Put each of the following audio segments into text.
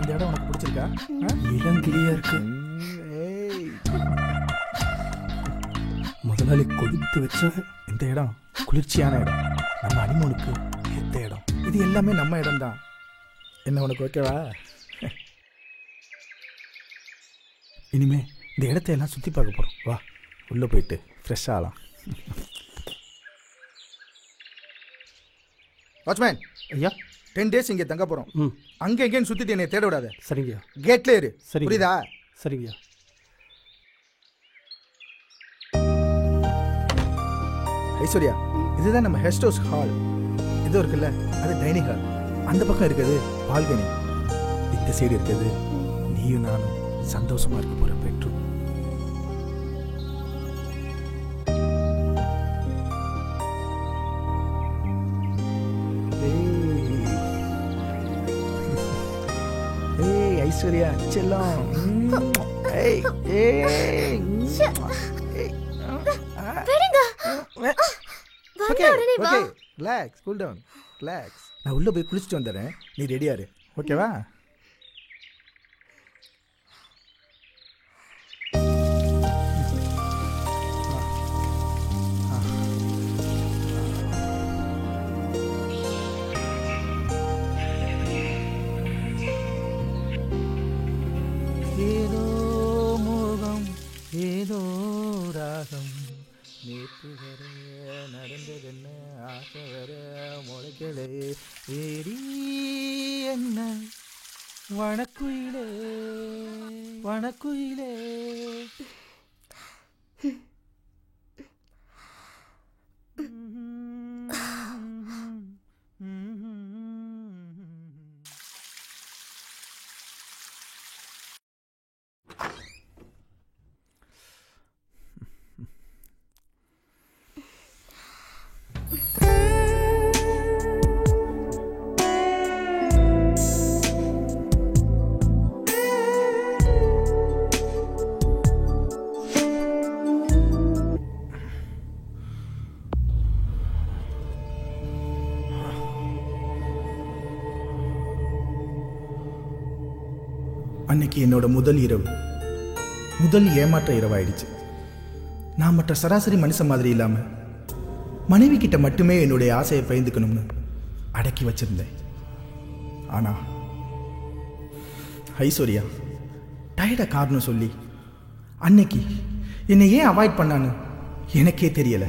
இந்த இடம் உனக்கு பிடிச்சிருக்கா? இளங்கிளியா இருக்கு. முதலாளி கொடுத்து வச்ச இந்த இடம் குளிர்ச்சியான இடம், நம்ம அனிமோனுக்கு ஏற்ற இடம். இது எல்லாமே நம்ம இடம் தான். என்ன உனக்கு ஓகேவா? இனிமே இந்த இடத்த எல்லாம் சுற்றி பார்க்க போகிறோம். வா உள்ளே போயிட்டு ஃப்ரெஷ் ஆகலாம். வாட்ச்மேன் ஐயா, 10 days இங்கே தங்க போகிறோம். அங்கே எங்கேன்னு சுற்றிட்டு என்னை தேட விடாத. சரிங்கய்யா. கேட்ல இரு. சரி, புரியுதா? சரிங்கய்யா. ஐஸ்வர்யா, இதுதான் நம்ம கெஸ்ட் ஹவுஸ் ஹால். இது இருக்குல்ல, அது டைனிங் ஹால். அந்த பக்கம் இருக்குது பால்கனி. இந்த சைடு இருக்குது நீயும் நானும் சந்தோஷமா இருக்க போற பெட்ரூம். ஏய் ஐஸ்வர்யா செல்லம். ஏய் ஏய் okay okay relax, cool down, relax. நான் உள்ளே போய் குளிச்சுட்டு வந்துடுறேன், நீ ரெடியா இரு. ஓகேவா? ஏதோ மோகம் ஏதோ ராகம் நேற்று வர நடந்ததென்ன ஆசை வர முளைகளே ஏடி என்ன வணக்குயிலே வணக்குயிலே. அன்னைக்கு என்னோட முதல் இரவு, முதல் ஏமாற்ற இரவாயிடுச்சு. நான் மற்ற சராசரி மனுஷன் மாதிரி இல்லாமல் மனைவி கிட்ட மட்டுமே என்னுடைய ஆசையை பயந்துக்கணும்னு அடக்கி வச்சிருந்தேன். ஆனா ஐஸ்வர்யா டயர்ட காரணம் சொல்லி அன்னைக்கு என்னை ஏன் அவாய்ட் பண்ணான்னு எனக்கே தெரியல.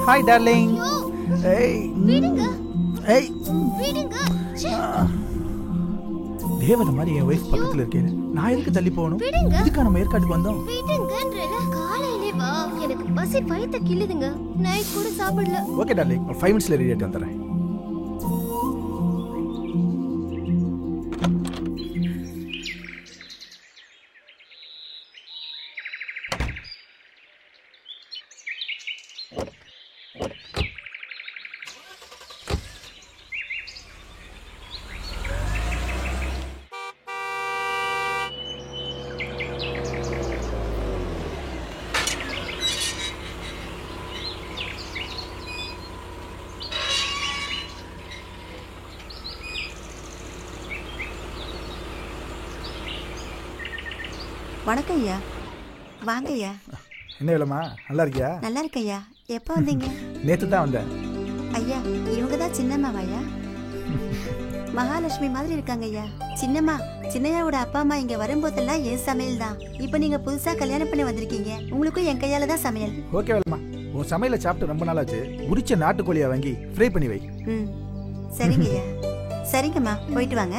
Hi darling. Hey. வீடுங்க. Hey. வீடுங்க. தேவத மாதிரி என் வைஃப் பக்கத்துல இருக்கேன். நான் எதுக்கு தள்ளி போகணும்? இதுக்கா நம்ம ஏற்காடுக்கு வந்தோம். வீடுங்கன்றல காலையிலே வா. எனக்கு பசி வயித்த கிள்ளுதுங்க. நைட் கூட சாப்பிடல. ஓகே டார்லிங், ஒரு 5 minutesல ரெடி ஆயிட்டு வந்துறேன். வணக்கம் ஐயா. வாங்க ஐயா. என்ன வேலைமா? நல்லா இருக்கியா? நல்லா இருக்க ஐயா. எப்போ வந்தீங்க? நேத்து தான் வந்தேன். ஐயா இவங்க தான் சின்னம்மாவா ஐயா? மகாலட்சுமி மாதிரி இருக்காங்க ஐயா. சின்னம்மா, சின்னையாவோட அப்பா அம்மா இங்க வரும்போதெல்லாம் என் சமையல் தான். இப்போ நீங்க புதுசா கல்யாணம் பண்ணி வந்திருக்கீங்க, உங்களுக்கும் என் கையால தான் சமையல். ஓகே வேலைமா, உன் சமையல சாப்பிட்டு ரொம்ப நாளாச்சு. உரிச்ச நாட்டுக்கோழியா வாங்கி ஃப்ரை பண்ணி வை. ம் சரிங்க ஐயா. சரிங்கம்மா, போயிட்டு வாங்க.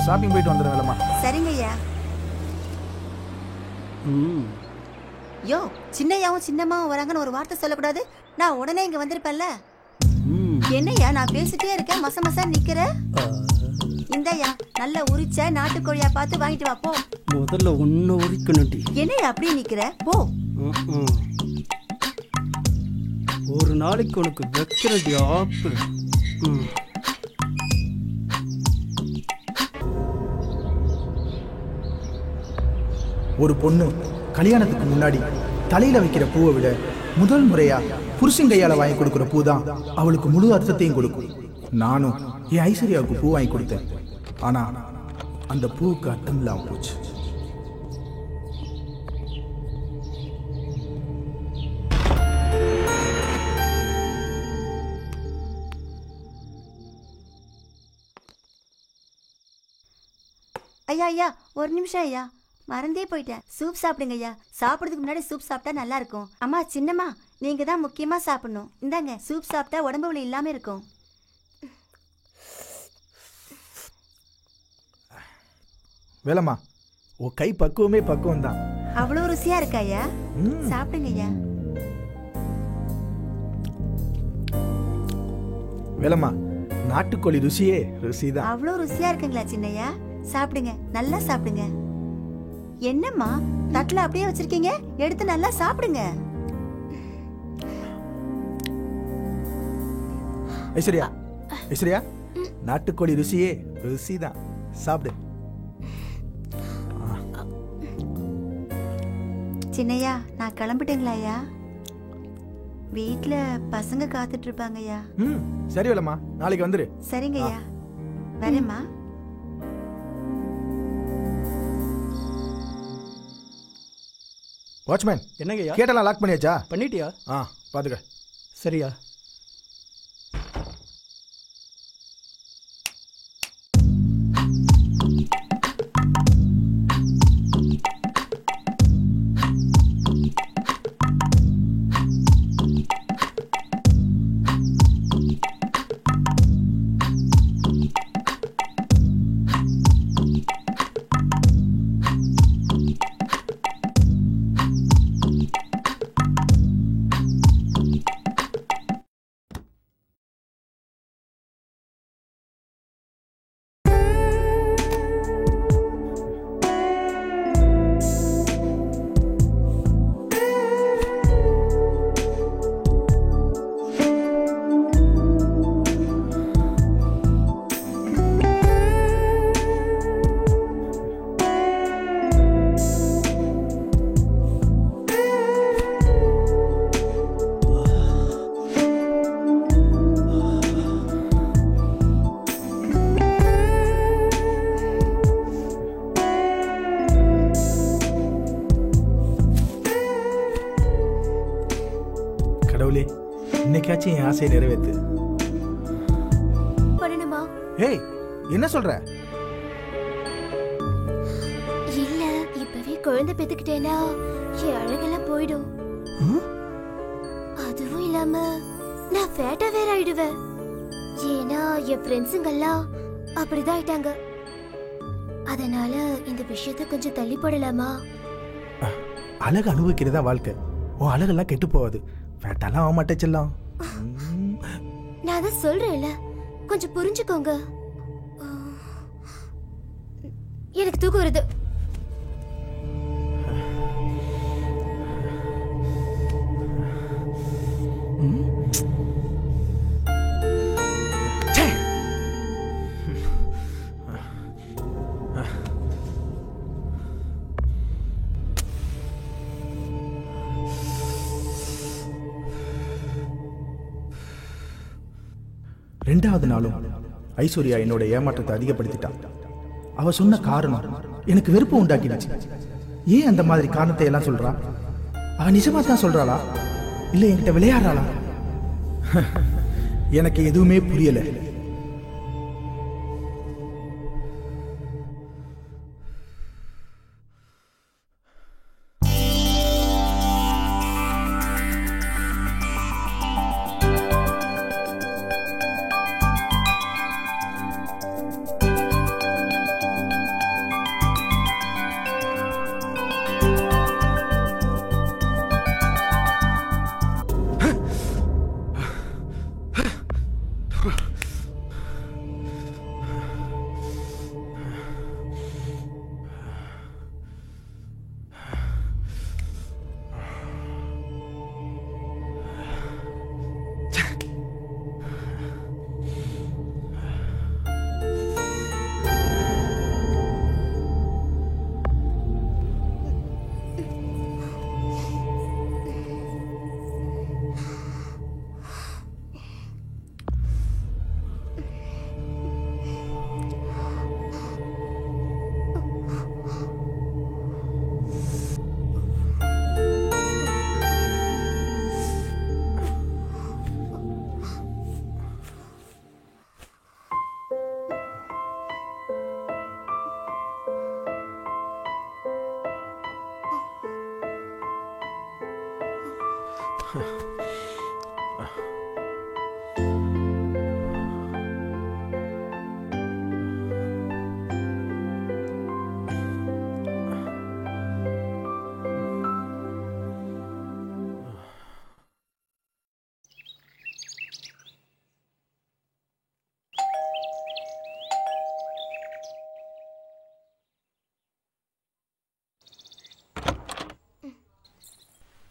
ஷாப்பிங் போயிட்டு வந்துடுறேன் வேலைம்மா. சரிங்க ஐயா. யோ, சின்னையாவும் சின்னம்மாவும் வராங்கன்னு ஒரு வார்த்தை சொல்லக்கூடாது? நான் உடனே இங்க வந்திருப்பேன்ல. என்னையா நான் பேசிட்டே இருக்கேன், மச மசா நிக்கிற? இந்தயா நல்ல உரிச்ச நாட்டுக்கோழியா பார்த்து வாங்கிட்டு வா போ. முதல்ல ஒன்னு உரிக்கணும்டி. என்னையா அப்படியே நிக்கிற? போ. ஒரு நாளைக்கு உனக்கு வைக்கிறடி ஆப்பு. ஒரு பொண்ணு கல்யாணத்துக்கு முன்னாடி தலையில வைக்கிற பூவை விட முதல் முறையா புருஷன் கையால வாங்கி கொடுக்குற பூ தான் அவளுக்கு முழு அர்த்தத்தையும் கொடுக்கும். நானும் என் ஐஸ்வர்யாவுக்கு பூ வாங்கி கொடுத்தேன். ஆனா அந்த பூவுக்கு அர்த்தம் இல்லாம போச்சு. ஐயா ஐயா, ஒரு நிமிஷம் ஐயா, மறந்தே போயிட்டேன். சூப் சாப்பிடுங்க ஐயா. சாப்பிடுறதுக்கு முன்னாடி சூப் சாப்பிட்டா நல்லா இருக்கும். அம்மா, சின்னம்மா, நீங்க தான் முக்கியமா சாப்பிடணும். இந்தாங்க, சூப் சாப்பிட்டா உடம்பு வலி இல்லாம இருக்கும். வேலைம்மா, உன் கை பக்குவமே பக்குவம் தான். அவ்வளவு ருசியா இருக்கா ஐயா? சாப்பிடுங்க ஐயா. வேலைம்மா, நாட்டுக்கோழி ருசியே ருசிதான். அவ்வளவு ருசியா இருக்குங்களா சின்னையா? சாப்பிடுங்க, நல்லா சாப்பிடுங்க. என்னம்மா தட்டுல அப்படியே வச்சிருக்கீங்க? எடுத்து நல்லா சாப்பிடுங்க. ஐஸ்வர்யா, ஐஸ்வர்யா, நாட்டுக்கோழி ருசியே ருசிதான். சாப்பிடு. சின்னையா, நான் கிளம்பிட்டேங்களா ஐயா? வீட்டுல பசங்க காத்துட்டு இருப்பாங்க ஐயா. சரி வேலைம்மா, நாளைக்கு வந்துரு. சரிங்க ஐயா, வரேம்மா. வாட்ச்மேன், என்னங்கய்யா? கேட்டெல்லாம் லாக் பண்ணியாச்சா? பண்ணிட்டியா? பாத்துக்க. சரியா? கடவுளே, இன்னைக்காச்சும் என் ஆசையை நிறைவேத்து. பண்ணணுமா? ஏய், என்ன சொல்ற? இல்ல, இப்பவே குழந்தை பெத்துக்கிட்டேனா என் அழகெல்லாம் போயிடும். அதுவும் இல்லாம நான் ஃபேட்டா வேற ஆயிடுவேன். ஏன்னா என் ஃப்ரெண்ட்ஸுங்கெல்லாம் அப்படிதான் ஆயிட்டாங்க. அதனால இந்த விஷயத்தை கொஞ்சம் தள்ளி போடலாமா? அழகு அனுபவிக்கிறதா வாழ்க்கை. உன் அழகெல்லாம் கெட்டு போகாது. ஃபேட்டாலாம் ஆக மாட்டே செல்லம். நான் தான் சொல்றேன்ல, கொஞ்சம் புரிஞ்சுக்கோங்க. எனக்கு தூக்கம் வருது. ரெண்டாவது நாளும் ஐஸ்வர்யா என்னோட ஏமாற்றத்தை அதிகப்படுத்திட்டான். அவ சொன்ன காரணம் எனக்கு வெறுப்பு உண்டாக்கிடுச்சு. ஏன் அந்த மாதிரி காரணத்தை எல்லாம் சொல்றா? அவ நிஜமா தான் சொல்றாளா, இல்ல என்கிட்ட விளையாடுறாளா? எனக்கு எதுவுமே புரியல.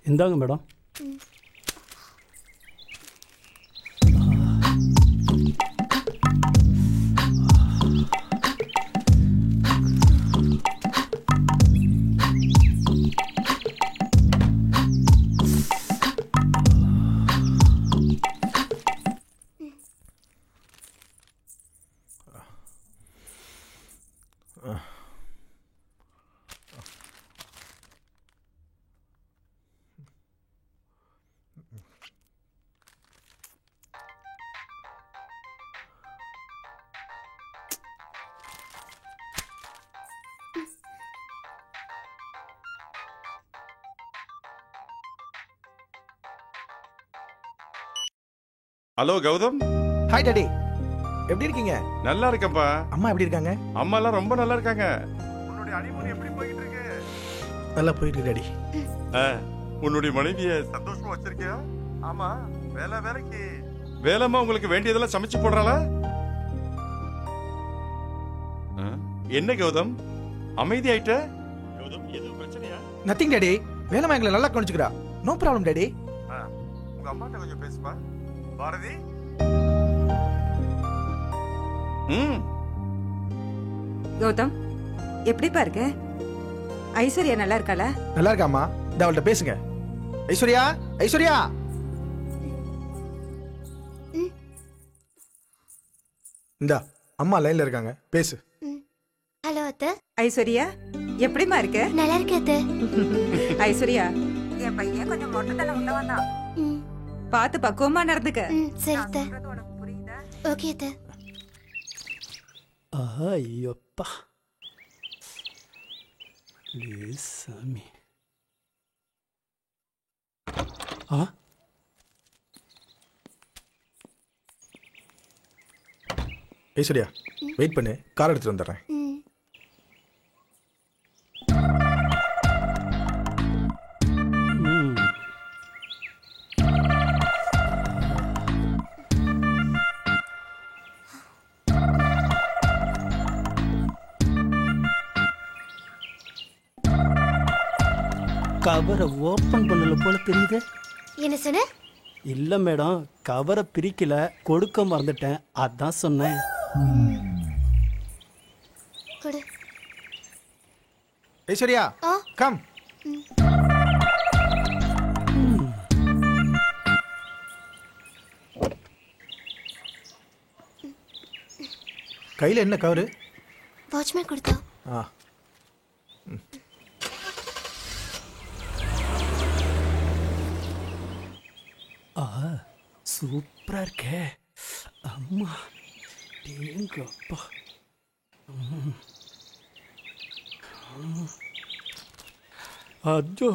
இந்தாங்க madam. Hello Gautam. Hi daddy, எப்படி இருக்கீங்க? நல்லா இருக்கேன்ப்பா. அம்மா எப்படி இருக்காங்க? அம்மா எல்லாம் ரொம்ப நல்லா இருக்காங்க. உன்னுடைய ஹனிமூன் எப்படி போயிட்டு இருக்கு? நல்லா போயிட்டு டாடி. உன்னுடைய மனைவிய சந்தோஷமா வச்சிருக்கியா? ஆமா, வேலைக்கு வேலைமா உங்களுக்கு வேண்டியதெல்லாம் சமைச்சு போடுறாளா? என்ன கௌதம் அமைதி ஆயிட்ட? கௌதம் எதுவும் பிரச்சனையா? நத்திங் டாடி, வேலைமா எங்களை நல்லா கவனிச்சுக்கிறா. No problem daddy. உங்க அம்மாட்ட கொஞ்சம் பேசுப்பா. பாரதி. கௌதம் எப்படிப்பா இருக்க? ஐஸ்வர்யா நல்லா இருக்காளா? நல்லா இருக்காம்மா. இந்த அவள்கிட்ட பேசுங்க. ஐஸ்வர்யா, ஐஸ்வர்யா. இந்தா அம்மா லைன்ல இருக்காங்க, பேசு. ஹலோ அத்தை. ஐஸ்வர்யா எப்படிமா இருக்க? நல்லா இருக்கேன் அத்தை. ஐஸ்வர்யா என் பையன் கொஞ்சம் மொட்டைத்தனம் உள்ளவன் தான். பார்த்து பக்குவமா நடந்துக்க. சரி அத்தை. உனக்கு புரியுதா? ஓகே அத்தை. ஐயோப்பா ப்ளீஸ் சாமி. ஐஸ்வர்யா வெயிட் பண்ணு, கார் எடுத்துட்டு வந்துடுறேன். கவரை ஓப்பன் பண்ணல போல தெரியுது. என்ன சொன்ன? இல்ல மேடம், கவரை பிரிக்கல, கொடுக்க மறந்துட்டேன், அதான் சொன்னேன். கொடு. ஐஸ்வர்யா கம். கையில என்ன கவரு? வாட்ச்மேன் கொடுத்தா. சூப்பரா இருக்கே அம்மா. தேங்கப்பா. அதோ